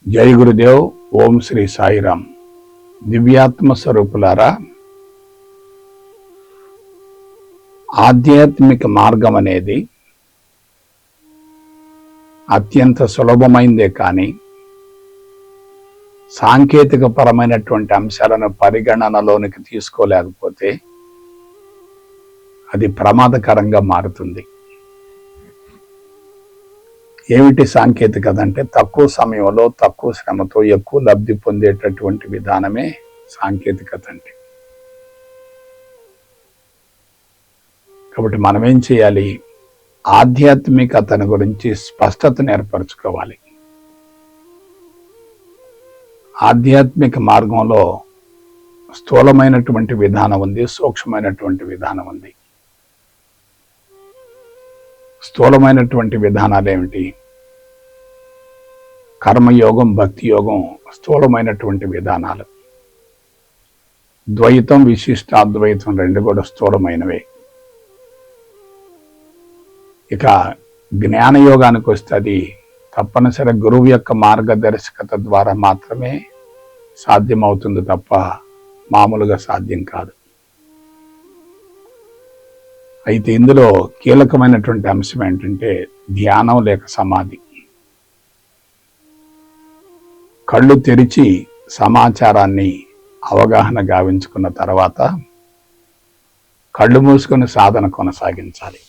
జై గురుదేవ్. ఓం శ్రీ సాయిరామ్. దివ్యాత్మ స్వరూపులారా, ఆధ్యాత్మిక మార్గం అనేది అత్యంత సులభమైందే కానీ సాంకేతిక పరమైనటువంటి అంశాలను పరిగణనలోనికి తీసుకోలేకపోతే అది ప్రమాదకరంగా మారుతుంది. ఏమిటి సాంకేతికత అంటే తక్కువ సమయంలో తక్కువ శ్రమతో ఎక్కువ లబ్ధి పొందేటటువంటి విధానమే సాంకేతికత అంటే. కాబట్టి మనం ఏం చేయాలి? ఆధ్యాత్మికతను గురించి స్పష్టతను ఏర్పరచుకోవాలి. ఆధ్యాత్మిక మార్గంలో స్థూలమైనటువంటి విధానం ఉంది, సూక్ష్మమైనటువంటి విధానం ఉంది. స్థూలమైనటువంటి విధానాలు ఏమిటి? కర్మయోగం, భక్తి యోగం స్థూలమైనటువంటి విధానాలు. ద్వైతం, విశిష్టాద్వైతం రెండు కూడా స్థూలమైనవే. ఇక జ్ఞానయోగానికి వస్తే అది తప్పనిసరి గురువు యొక్క మార్గదర్శకత ద్వారా మాత్రమే సాధ్యమవుతుంది తప్ప మామూలుగా సాధ్యం కాదు. అయితే ఇందులో కీలకమైనటువంటి అంశం ఏంటంటే ధ్యానం లేక సమాధి. కళ్ళు తెరిచి సమాచారాన్ని అవగాహన గావించుకున్న తర్వాత కళ్ళు మూసుకొని సాధన కొనసాగించాలి.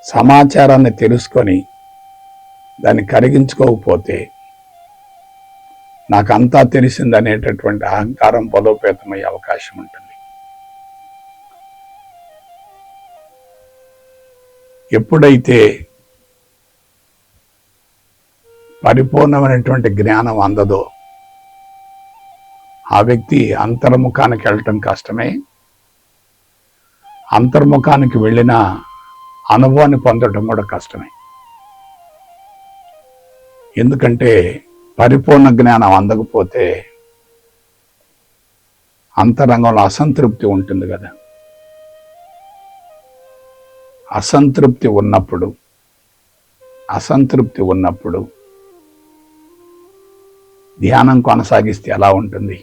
సమాచారాన్ని తెలుసుకొని దాన్ని కరిగించుకోకపోతే నాకంతా తెలిసిందనేటటువంటి అహంకారం బలోపేతమయ్యే అవకాశం ఉంటుంది. ఎప్పుడైతే పరిపూర్ణమైనటువంటి జ్ఞానం అందదో ఆ వ్యక్తి అంతర్ముఖానికి వెళ్ళటం కష్టమే. అంతర్ముఖానికి వెళ్ళిన అనుభవాన్ని పొందడం కూడా కష్టమే. ఎందుకంటే పరిపూర్ణ జ్ఞానం అందకపోతే అంతరంగంలో అసంతృప్తి ఉంటుంది కదా. అసంతృప్తి ఉన్నప్పుడు ధ్యానం కొనసాగిస్తే ఎలా ఉంటుంది?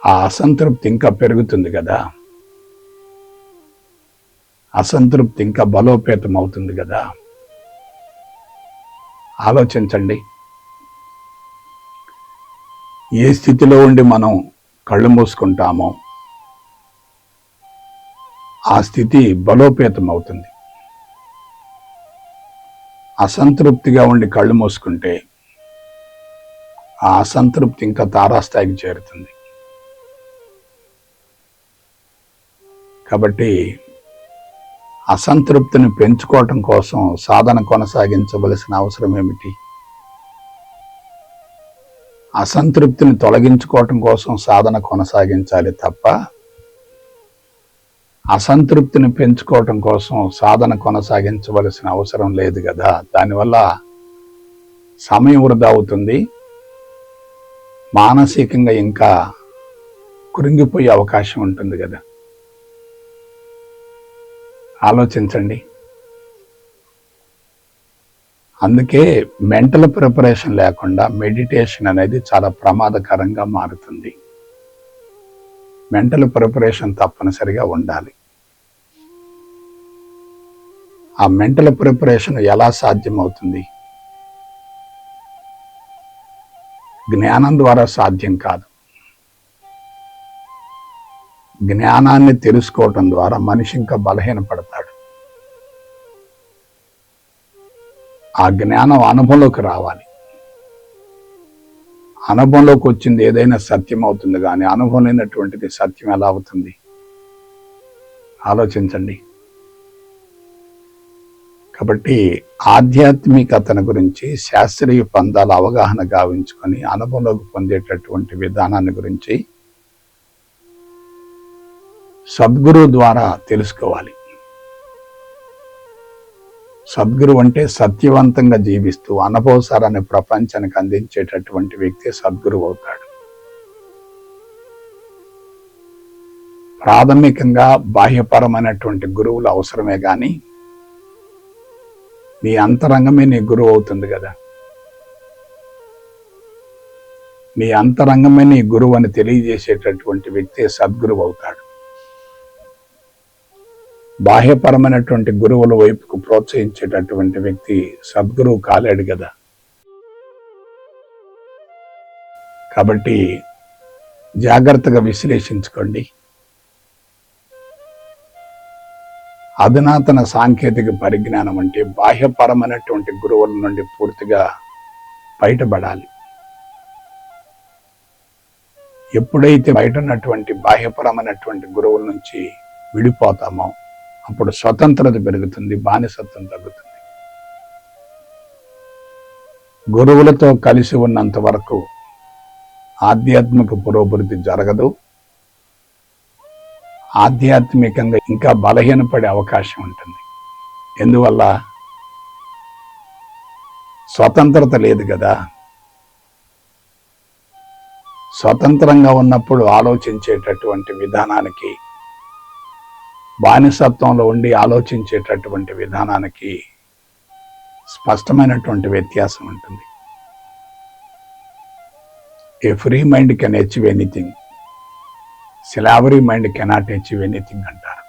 ఆ అసంతృప్తి ఇంకా పెరుగుతుంది కదా, అసంతృప్తి ఇంకా బలోపేతం అవుతుంది కదా. ఆలోచించండి, ఏ స్థితిలో ఉండి మనం కళ్ళు మూసుకుంటామో ఆ స్థితి బలోపేతం అవుతుంది. అసంతృప్తిగా ఉండి కళ్ళు మూసుకుంటే ఆ అసంతృప్తి ఇంకా తారాస్థాయికి చేరుతుంది. కాబట్టి అసంతృప్తిని పెంచుకోవటం కోసం సాధన కొనసాగించవలసిన అవసరం ఏమిటి? అసంతృప్తిని తొలగించుకోవటం కోసం సాధన కొనసాగించాలి తప్ప అసంతృప్తిని పెంచుకోవటం కోసం సాధన కొనసాగించవలసిన అవసరం లేదు కదా. దానివల్ల సమయం వృధా అవుతుంది, మానసికంగా ఇంకా కృంగిపోయే అవకాశం ఉంటుంది కదా. ఆలోచించండి. అందుకే మెంటల్ ప్రిపరేషన్ లేకుండా మెడిటేషన్ అనేది చాలా ప్రమాదకరంగా మారుతుంది. మెంటల్ ప్రిపరేషన్ తప్పనిసరిగా ఉండాలి. ఆ మెంటల్ ప్రిపరేషన్ ఎలా సాధ్యమవుతుంది? జ్ఞానం ద్వారా సాధ్యం కాదు. జ్ఞానాన్ని తెలుసుకోవటం ద్వారా మనిషి ఇంకా బలహీనపడతాడు. ఆ జ్ఞానం అనుభవంలోకి రావాలి. అనుభవంలోకి వచ్చింది ఏదైనా సత్యం అవుతుంది, కానీ అనుభవం లేనటువంటిది సత్యం ఎలా అవుతుంది? ఆలోచించండి. కాబట్టి ఆధ్యాత్మికతను గురించి శాస్త్రీయ పందాల అవగాహన గావించుకొని అనుభవంలోకి పొందేటటువంటి విధానాన్ని గురించి సద్గురు ద్వారా తెలుసుకోవాలి. సద్గురు అంటే సత్యవంతంగా జీవిస్తూ అనుభవసారాన్ని ప్రపంచానికి అందించేటటువంటి వ్యక్తి సద్గురువు అవుతాడు. ప్రాథమికంగా బాహ్యపరమైనటువంటి గురువులు అవసరమే కానీ నీ అంతరంగమే నీ గురువు అవుతుంది కదా. నీ అంతరంగమే నీ గురువు అని తెలియజేసేటటువంటి వ్యక్తి సద్గురువు అవుతాడు. బాహ్యపరమైనటువంటి గురువుల వైపుకు ప్రోత్సహించేటటువంటి వ్యక్తి సద్గురువు కాలేడు కదా. కాబట్టి జాగ్రత్తగా విశ్లేషించుకోండి. అధునాతన సాంకేతిక పరిజ్ఞానం అంటే బాహ్యపరమైనటువంటి గురువుల నుండి పూర్తిగా బయటపడాలి. ఎప్పుడైతే బయట ఉన్నటువంటి బాహ్యపరమైనటువంటి గురువుల నుంచి విడిపోతామో అప్పుడు స్వతంత్రత పెరుగుతుంది, బానిసత్వం తగ్గుతుంది. గురువులతో కలిసి ఉన్నంత వరకు ఆధ్యాత్మిక పురోభివృద్ధి జరగదు. ఆధ్యాత్మికంగా ఇంకా బలహీనపడే అవకాశం ఉంటుంది. ఎందువల్ల? స్వతంత్రత లేదు కదా. స్వతంత్రంగా ఉన్నప్పుడు ఆలోచించేటటువంటి విధానానికి, బానిసత్వంలో ఉండి ఆలోచించేటటువంటి విధానానికి స్పష్టమైనటువంటి వ్యత్యాసం ఉంటుంది. A free mind can achieve anything, slavery mind cannot achieve anything అంటారు.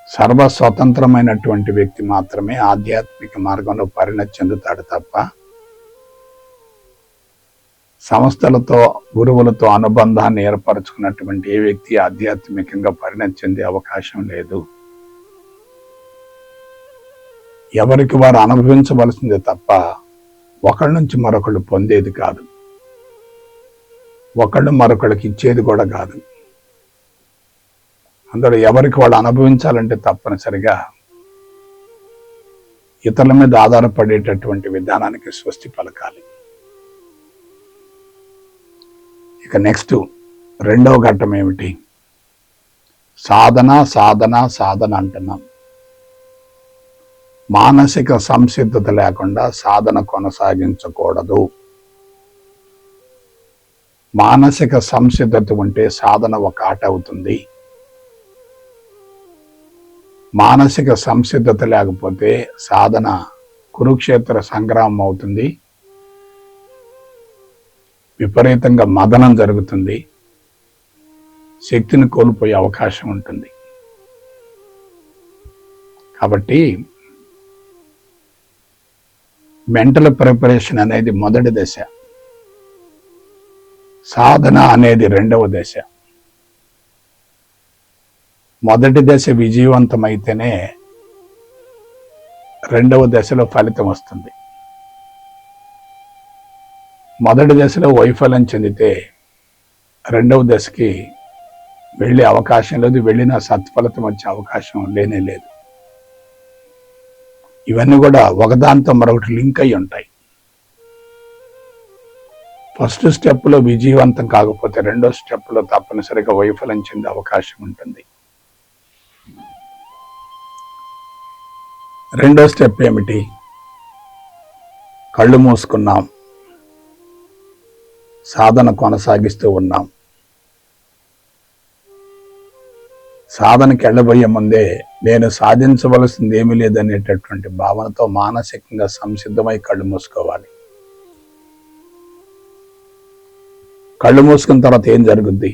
సర్వస్వతంత్రమైనటువంటి వ్యక్తి మాత్రమే ఆధ్యాత్మిక మార్గంలో పరిణతి చెందుతాడు తప్ప సంస్థలతో, గురువులతో అనుబంధాన్ని ఏర్పరచుకున్నటువంటి ఏ వ్యక్తి ఆధ్యాత్మికంగా పరిణతి చెందే అవకాశం లేదు. ఎవరికి వారు అనుభవించవలసిందే తప్ప ఒకళ్ళ నుంచి మరొకళ్ళు పొందేది కాదు, ఒకళ్ళు మరొకళ్ళకి ఇచ్చేది కూడా కాదు. అందులో ఎవరికి వాళ్ళు అనుభవించాలంటే తప్పనిసరిగా ఇతరుల మీద ఆధారపడేటటువంటి విధానానికి స్వస్తి పలకాలి. ఇక నెక్స్ట్ రెండవ ఘట్టం ఏమిటి? సాధన సాధన సాధన అంటున్నాం. మానసిక సంసిద్ధత లేకుండా సాధన కొనసాగించకూడదు. మానసిక సంసిద్ధత ఉంటే సాధన ఒక ఆట అవుతుంది. మానసిక సంసిద్ధత లేకపోతే సాధన కురుక్షేత్ర సంగ్రామం అవుతుంది. విపరీతంగా మదనం జరుగుతుంది, శక్తిని కోల్పోయే అవకాశం ఉంటుంది. కాబట్టి మెంటల్ ప్రిపరేషన్ అనేది మొదటి దశ, సాధన అనేది రెండవ దశ. మొదటి దశ విజయవంతమైతేనే రెండవ దశలో ఫలితం వస్తుంది. మొదటి దశలో వైఫల్యం చెందితే రెండవ దశకి వెళ్ళే అవకాశం లేదు, వెళ్ళిన సత్ఫలితం వచ్చే అవకాశం లేనే లేదు. ఇవన్నీ కూడా ఒకదాంతో మరొకటి లింక్ అయి ఉంటాయి. ఫస్ట్ స్టెప్లో విజయవంతం కాకపోతే రెండో స్టెప్లో తప్పనిసరిగా వైఫల్యం చెందే అవకాశం ఉంటుంది. రెండో స్టెప్ ఏమిటి? కళ్ళు మూసుకున్నాం, సాధన కొనసాగిస్తూ ఉన్నాం. సాధనకి వెళ్ళబోయే ముందే నేను సాధించవలసింది ఏమీ లేదనేటటువంటి భావనతో మానసికంగా సంసిద్ధమై కళ్ళు మూసుకోవాలి. కళ్ళు మూసుకున్న తర్వాత ఏం జరుగుద్ది?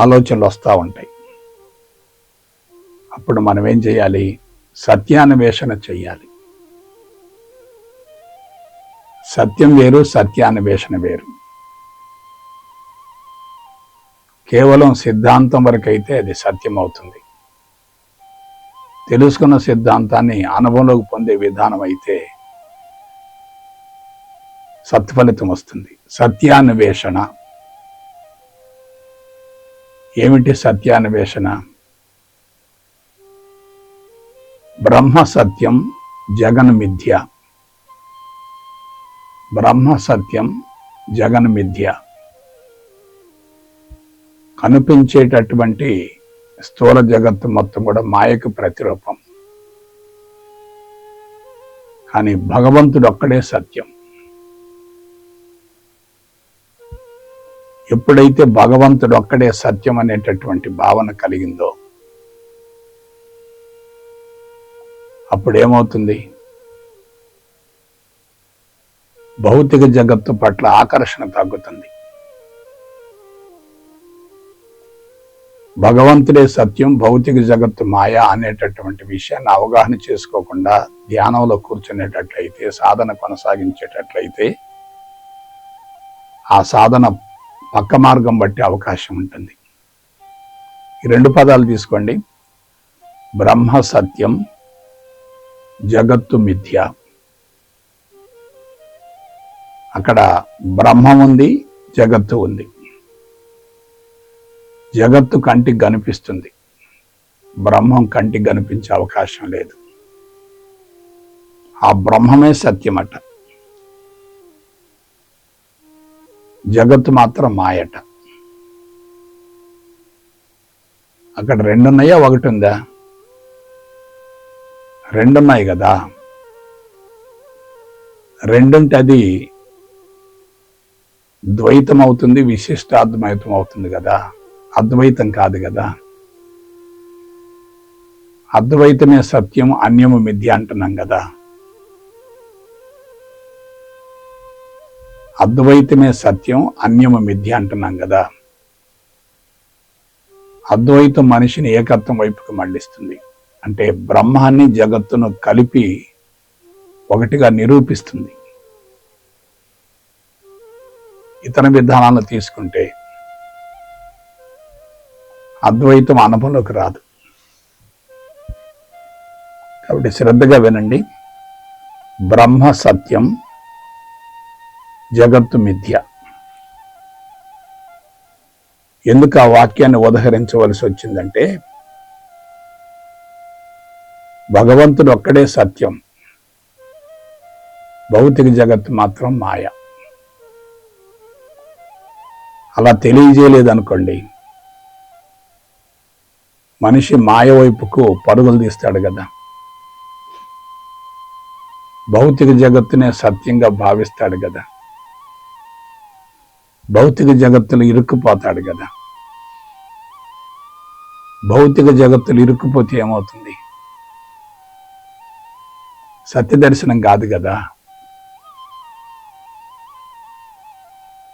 ఆలోచనలు వస్తూ ఉంటాయి. అప్పుడు మనం ఏం చేయాలి? సత్యాన్వేషణ చెయ్యాలి. సత్యం వేరు, సత్యాన్వేషణ వేరు. కేవలం సిద్ధాంతం వరకు అయితే అది సత్యం అవుతుంది. తెలుసుకున్న సిద్ధాంతాన్ని అనుభవంలోకి పొందే విధానం అయితే సత్ఫలితం వస్తుంది. సత్యాన్వేషణ ఏమిటి? సత్యాన్వేషణ బ్రహ్మ సత్యం జగన్ మిథ్య, బ్రహ్మ సత్యం జగన్ మిథ్య. కనిపించేటటువంటి స్థూల జగత్తు మొత్తం కూడా మాయకు ప్రతిరూపం. కానీ భగవంతుడు ఒక్కడే సత్యం. ఎప్పుడైతే భగవంతుడు ఒక్కడే సత్యం అనేటటువంటి భావన కలిగిందో అప్పుడేమవుతుంది? భౌతిక జగత్తు పట్ల ఆకర్షణ తగ్గుతుంది. భగవంతుడే సత్యం, భౌతిక జగత్తు మాయ అనేటటువంటి విషయాన్ని అవగాహన చేసుకోకుండా ధ్యానంలో కూర్చునేటట్లయితే, సాధన కొనసాగించేటట్లయితే ఆ సాధన పక్క మార్గం బట్టి అవకాశం ఉంటుంది. ఈ 2 పదాలు తీసుకోండి. బ్రహ్మ సత్యం, జగత్తు మిథ్య. అక్కడ బ్రహ్మం ఉంది, జగత్తు ఉంది. జగత్తు కంటికి కనిపిస్తుంది, బ్రహ్మం కంటికి కనిపించే అవకాశం లేదు. ఆ బ్రహ్మమే సత్యమట, జగత్తు మాత్రం మాయట. అక్కడ 2 ఉన్నాయా, 1 ఉందా? 2 ఉన్నాయి కదా. 2 ఉంటే అది ద్వైతం అవుతుంది, విశిష్టాద్వైతం అవుతుంది కదా, అద్వైతం కాదు కదా. అద్వైతమే సత్యం, అన్యము మిథ్య అంటున్నాం కదా. అద్వైతమే సత్యం, అన్యము మిథ్య అంటున్నాం కదా. అద్వైతం మనిషిని ఏకత్వం వైపుకు మళ్లిస్తుంది. అంటే బ్రహ్మాన్ని జగత్తును కలిపి ఒకటిగా నిరూపిస్తుంది. ఇతర విధానాలను తీసుకుంటే అద్వైతం అనుభవంలోకి రాదు. కాబట్టి శ్రద్ధగా వినండి. బ్రహ్మ సత్యం, జగత్తు మిథ్య. ఎందుకు ఆ వాక్యాన్ని ఉదహరించవలసి వచ్చిందంటే, భగవంతుడు ఒక్కడే సత్యం, భౌతిక జగత్తు మాత్రం మాయ. అలా తెలియజేయలేదనుకోండి, మనిషి మాయ వైపుకు పరుగులు తీస్తాడు కదా. భౌతిక జగత్తునే సత్యంగా భావిస్తాడు కదా, భౌతిక జగత్తులు ఇరుక్కుపోతాడు కదా. భౌతిక జగత్తులు ఇరుక్కుపోతే ఏమవుతుంది? సత్య దర్శనం కాదు కదా.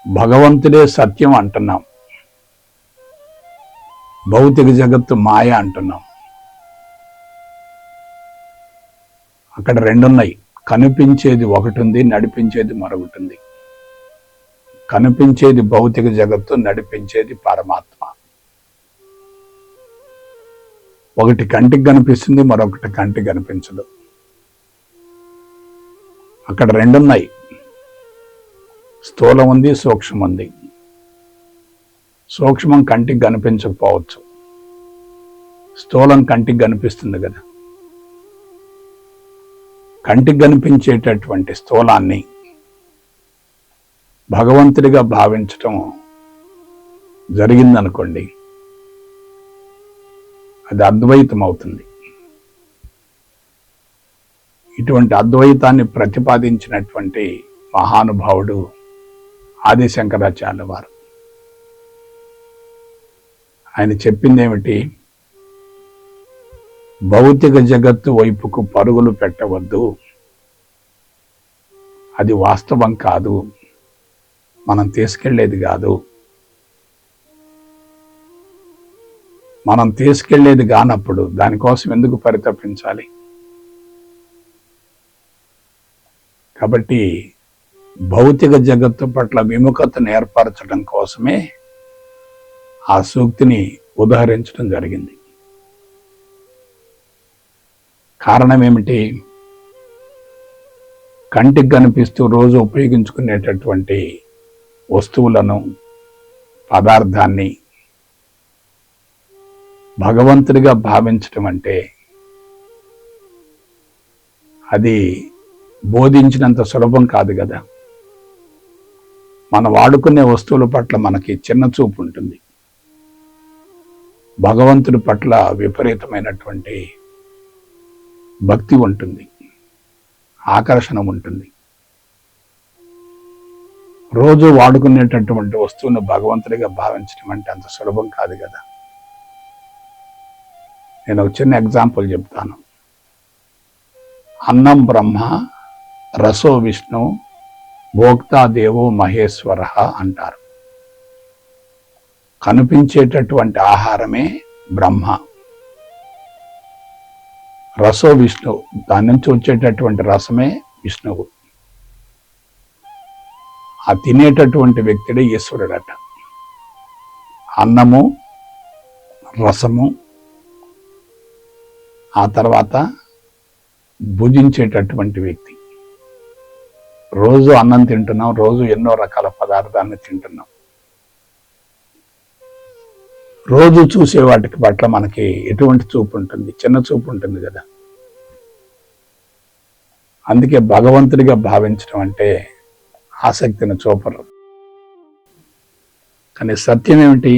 భగవంతుడే సత్యం అంటున్నాం, భౌతిక జగత్తు మాయ అంటున్నాం. అక్కడ 2 ఉన్నాయి. కనిపించేది ఒకటి ఉంది, నడిపించేది మరొకటి ఉంది. కనిపించేది భౌతిక జగత్తు, నడిపించేది పరమాత్మ. ఒకటి కంటికి కనిపిస్తుంది, మరొకటి కంటికి కనిపించదు. అక్కడ 2 ఉన్నాయి. స్థూలం ఉంది, సూక్ష్మం ఉంది. సూక్ష్మం కంటికి కనిపించకపోవచ్చు, స్థూలం కంటికి కనిపిస్తుంది కదా. కంటికి కనిపించేటటువంటి స్థూలాన్ని భగవంతుడిగా భావించటం జరిగిందనుకోండి, అది అద్వైతం అవుతుంది. ఇటువంటి అద్వైతాన్ని ప్రతిపాదించినటువంటి మహానుభావుడు ఆది శంకరాచార్యుల వారు. ఆయన చెప్పింది ఏమిటి? భౌతిక జగత్తు వైపుకు పరుగులు పెట్టవద్దు, అది వాస్తవం కాదు, మనం తీసుకెళ్లేది కాదు. మనం తీసుకెళ్లేది కానప్పుడు దానికోసం ఎందుకు పరితపించాలి? కాబట్టి భౌతిక జగత్తు పట్ల విముఖతను ఏర్పరచడం కోసమే ఆ సూక్తిని ఉదహరించడం జరిగింది. కారణం ఏమిటి? కంటికి కనిపిస్తూ రోజు ఉపయోగించుకునేటటువంటి వస్తువులను, పదార్థాన్ని భగవంతుడిగా భావించటం అంటే అది బోధించినంత సులభం కాదు కదా. మనం వాడుకునే వస్తువుల పట్ల మనకి చిన్న చూపు ఉంటుంది, భగవంతుడి పట్ల విపరీతమైనటువంటి భక్తి ఉంటుంది, ఆకర్షణ ఉంటుంది. రోజు వాడుకునేటటువంటి వస్తువును భగవంతుడిగా భావించడం అంటే అంత సులభం కాదు కదా. నేను ఒక చిన్న ఎగ్జాంపుల్ చెప్తాను. అన్నం బ్రహ్మ, రసో విష్ణు, భోక్తా దేవో మహేశ్వర అంటారు. కనిపించేటటువంటి ఆహారమే బ్రహ్మ, రసో విష్ణు, దాని నుంచి వచ్చేటటువంటి రసమే విష్ణువు. ఆ తినేటటువంటి వ్యక్తుడే ఈశ్వరుడట. అన్నము, రసము, ఆ తర్వాత భుజించేటటువంటి వ్యక్తి. రోజు అన్నం తింటున్నాం, రోజు ఎన్నో రకాల పదార్థాలను తింటున్నాం. రోజు చూసే వాటికి పట్ల మనకి ఎటువంటి చూపు ఉంటుంది? చిన్న చూపు ఉంటుంది కదా. అందుకే భగవంతుడిగా భావించడం అంటే ఆసక్తిని చూపరు. కానీ సత్యం ఏమిటి?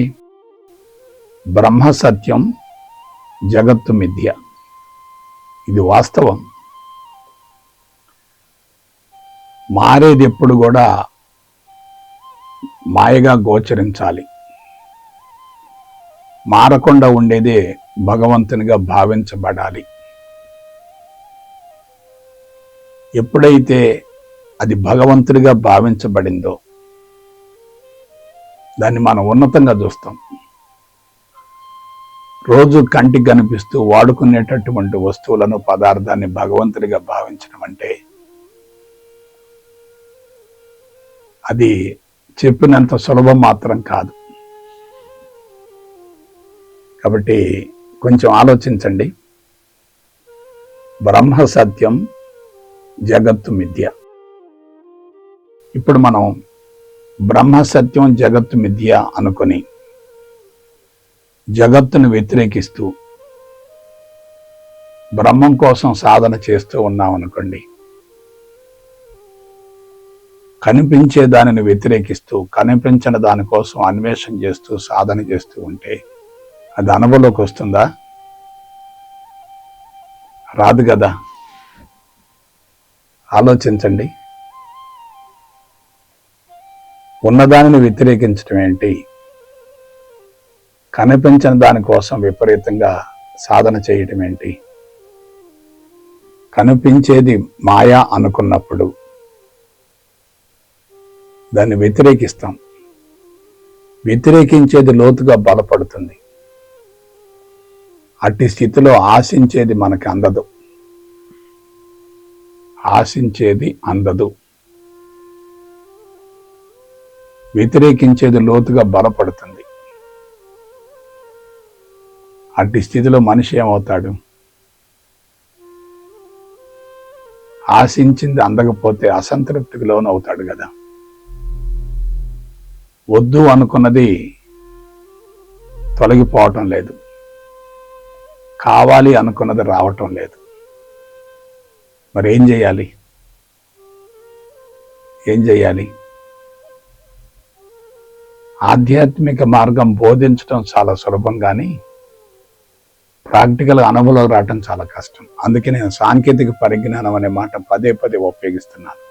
బ్రహ్మ సత్యం, జగత్తు మిథ్య. ఇది వాస్తవం. మారేది ఎప్పుడు కూడా మాయగా గోచరించాలి. మారకుండా ఉండేదే భగవంతునిగా భావించబడాలి. ఎప్పుడైతే అది భగవంతుడిగా భావించబడిందో దాన్ని మనం ఉన్నతంగా చూస్తాం. రోజు కంటికి కనిపిస్తూ వాడుకునేటటువంటి వస్తువులను, పదార్థాన్ని భగవంతుడిగా భావించడం అంటే అది చెప్పినంత సులభం మాత్రం కాదు. కాబట్టి కొంచెం ఆలోచించండి. బ్రహ్మ సత్యం, జగత్తు మిథ్య. ఇప్పుడు మనం బ్రహ్మ సత్యం, జగత్తు మిథ్య అనుకొని జగత్తును వ్యతిరేకిస్తూ బ్రహ్మం కోసం సాధన చేస్తూ ఉన్నాం అనుకోండి. కనిపించే దానిని వ్యతిరేకిస్తూ, కనిపించిన దానికోసం అన్వేషణ చేస్తూ సాధన చేస్తూ ఉంటే అది అనుభవంలోకి వస్తుందా? రాదు కదా. ఆలోచించండి. ఉన్నదానిని వ్యతిరేకించడం ఏంటి? కనిపించిన దానికోసం విపరీతంగా సాధన చేయటం ఏంటి? కనిపించేది మాయా అనుకున్నప్పుడు దాన్ని వ్యతిరేకిస్తాం. వ్యతిరేకించేది లోతుగా బలపడుతుంది. అట్టి స్థితిలో ఆశించేది మనకి అందదు. ఆశించేది అందదు. వ్యతిరేకించేది లోతుగా బలపడుతుంది. అట్టి స్థితిలో మనిషి ఏమవుతాడు? ఆశించింది అందకపోతే అసంతృప్తికి లోనవుతాడు కదా. వద్దు అనుకున్నది తొలగిపోవటం లేదు, కావాలి అనుకున్నది రావటం లేదు. మరి ఏం చేయాలి? ఏం చేయాలి? ఆధ్యాత్మిక మార్గం బోధించడం చాలా సులభం, కానీ ప్రాక్టికల్ అనుభవం రావటం చాలా కష్టం. అందుకే నేను సాంకేతిక పరిజ్ఞానం అనే మాట పదే పదే ఉపయోగిస్తున్నాను.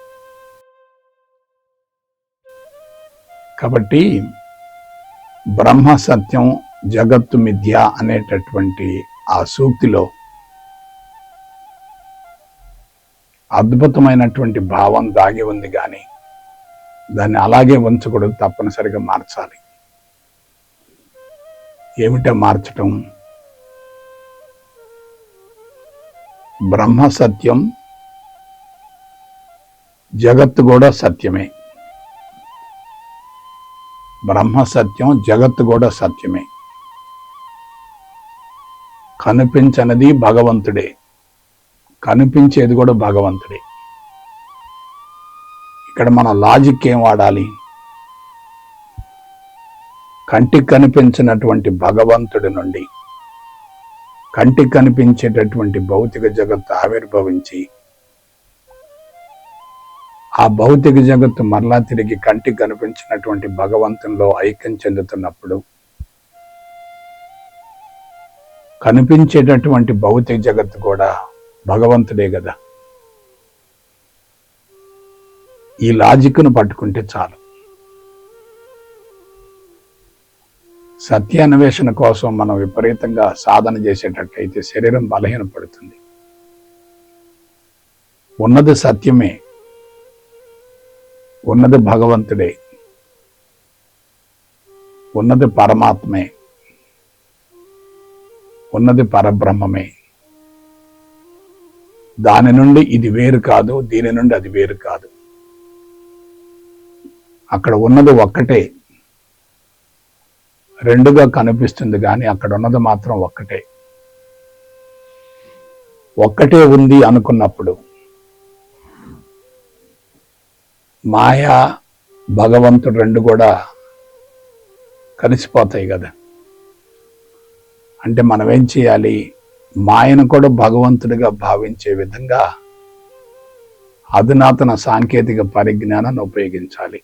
కాబట్టి బ్రహ్మ సత్యం, జగత్తు మిథ్య అనేటటువంటి ఆ సూక్తిలో అద్భుతమైనటువంటి భావం దాగి ఉంది, కానీ దాన్ని అలాగే ఉంచకూడదు, తప్పనిసరిగా మార్చాలి. ఏమిటో మార్చటం? బ్రహ్మ సత్యం, జగత్తు కూడా సత్యమే. బ్రహ్మ సత్యం, జగత్తు కూడా సత్యమే. కనిపించనిది భగవంతుడే, కనిపించేది కూడా భగవంతుడే. ఇక్కడ మన లాజిక్ ఏం వాడాలి? కంటికి కనిపించినటువంటి భగవంతుడి నుండి కంటికి కనిపించేటటువంటి భౌతిక జగత్తు ఆవిర్భవించి ఆ భౌతిక జగత్తు మరలా తిరిగి కంటికి కనిపించినటువంటి భగవంతునిలో ఐక్యం చెందుతున్నప్పుడు కనిపించేటటువంటి భౌతిక జగత్తు కూడా భగవంతుడే కదా. ఈ లాజిక్ను పట్టుకుంటే చాలు. సత్యాన్వేషణ కోసం మనం విపరీతంగా సాధన చేసేటట్టయితే శరీరం బలహీనపడుతుంది. ఉన్నది సత్యమే, ఉన్నది భగవంతుడే, ఉన్నది పరమాత్మే, ఉన్నది పరబ్రహ్మమే. దాని నుండి ఇది వేరు కాదు, దీని నుండి అది వేరు కాదు. అక్కడ ఉన్నది ఒక్కటే, రెండుగా కనిపిస్తుంది కానీ అక్కడ ఉన్నది మాత్రం ఒక్కటే. ఒక్కటే ఉంది అనుకున్నప్పుడు మాయా భగవంతుడు రెండు కూడా కలిసిపోతాయి కదా. అంటే మనం ఏం చేయాలి? మాయను కూడా భగవంతుడిగా భావించే విధంగా అధునాతన సాంకేతిక పరిజ్ఞానాన్ని ఉపయోగించాలి.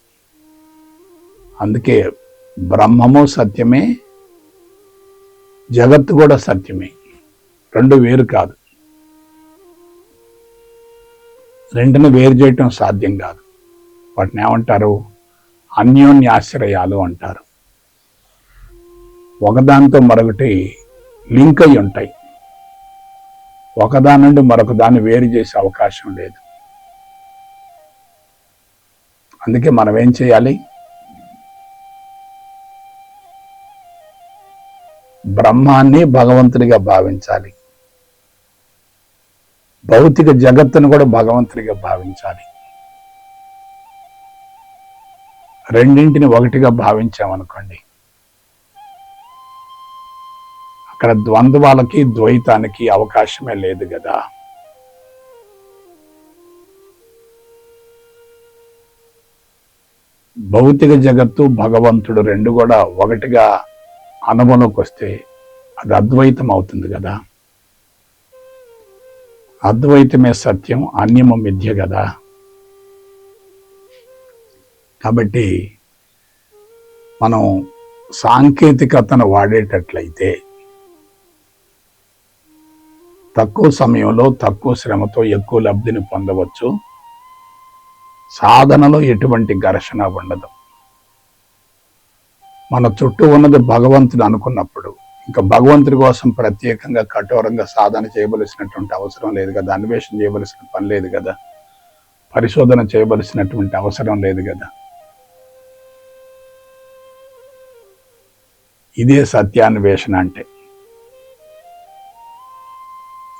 అందుకే బ్రహ్మము సత్యమే, జగత్తు కూడా సత్యమే, రెండు వేరు కాదు. రెండును వేరు చేయటం సాధ్యం కాదు. వాటిని ఏమంటారు? అన్యోన్యాశ్రయాలు అంటారు. ఒకదానితో మరొకటి లింక్ అయి ఉంటాయి. ఒకదాని నుండి మరొక దాన్ని వేరు చేసే అవకాశం లేదు. అందుకే మనం ఏం చేయాలి? బ్రహ్మాన్ని భగవంతుడిగా భావించాలి, భౌతిక జగత్తును కూడా భగవంతుడిగా భావించాలి. రెండింటిని ఒకటిగా భావించామనుకోండి, అక్కడ ద్వంద్వాలకి ద్వైతానికి అవకాశమే లేదు కదా. భౌతిక జగత్తు భగవంతుడు రెండు కూడా ఒకటిగా అనుభవంలోకి వస్తే అది అద్వైతం అవుతుంది కదా. అద్వైతమే సత్యం, అన్యము మిథ్య కదా. కాబట్టి మనం సాంకేతికతను వాడేటట్లయితే తక్కువ సమయంలో తక్కువ శ్రమతో ఎక్కువ లబ్ధిని పొందవచ్చు. సాధనలో ఎటువంటి ఘర్షణ ఉండదు. మన చుట్టూ ఉన్నది భగవంతుడు అనుకున్నప్పుడు ఇంకా భగవంతుడి కోసం ప్రత్యేకంగా కఠోరంగా సాధన చేయవలసినటువంటి అవసరం లేదు కదా, అన్వేషణ చేయవలసిన పని లేదు కదా, పరిశోధన చేయవలసినటువంటి అవసరం లేదు కదా. ఇదే సత్యాన్వేషణ అంటే.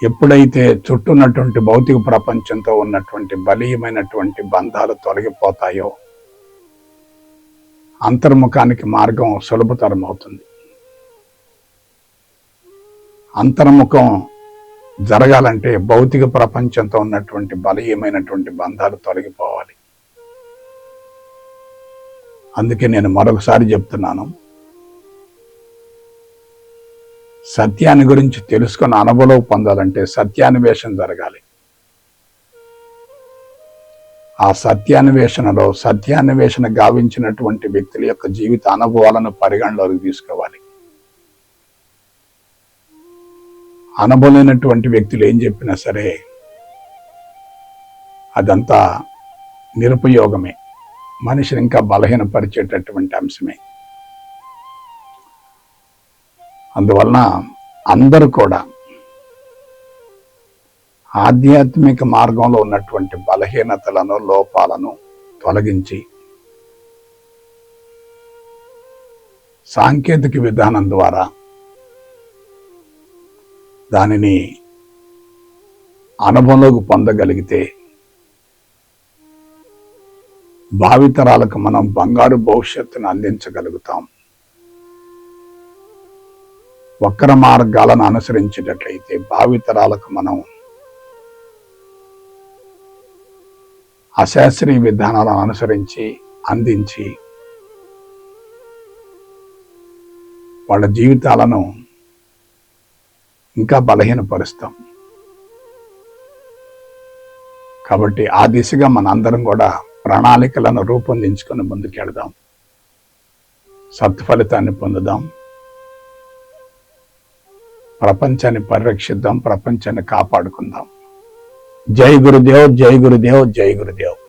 ఎప్పుడైతే చుట్టూన్నటువంటి భౌతిక ప్రపంచంతో ఉన్నటువంటి బలీయమైనటువంటి బంధాలు తొలగిపోతాయో అంతర్ముఖానికి మార్గం సులభతరం అవుతుంది. అంతర్ముఖం జరగాలంటే భౌతిక ప్రపంచంతో ఉన్నటువంటి బలీయమైనటువంటి బంధాలు తొలగిపోవాలి. అందుకే నేను మరొకసారి చెప్తున్నాను, సత్యాన్ని గురించి తెలుసుకుని అనుభవం పొందాలంటే సత్యాన్వేషణ జరగాలి. ఆ సత్యాన్వేషణలో సత్యాన్వేషణ గావించినటువంటి వ్యక్తుల యొక్క జీవిత అనుభవాలను పరిగణలోకి తీసుకోవాలి. అనుభవమైనటువంటి వ్యక్తులు ఏం చెప్పినా సరే అదంతా నిరుపయోగమే, మనిషిని ఇంకా బలహీనపరిచేటటువంటి అంశమే. అందువలన అందరూ కూడా ఆధ్యాత్మిక మార్గంలో ఉన్నటువంటి బలహీనతలను, లోపాలను తొలగించి సాంకేతిక విధానం ద్వారా దానిని అనుభవంలోకి పొందగలిగితే భావితరాలకు మనం బంగారు భవిష్యత్తును అందించగలుగుతాం. వక్ర మార్గాలను అనుసరించేటట్లయితే భావితరాలకు మనం అశాస్త్రీయ విధానాలను అనుసరించి అందించి వాళ్ళ జీవితాలను ఇంకా బలహీనపరుస్తాం. కాబట్టి ఆ దిశగా మనందరం కూడా ప్రణాళికలను రూపొందించుకొని ముందుకెడదాం, సత్ఫలితాన్ని పొందుదాం, ప్రపంచాన్ని పరిరక్షిద్దాం, ప్రపంచాన్ని కాపాడుకుందాం. జై గురుదేవ్, జై గురుదేవ్, జై గురుదేవ్.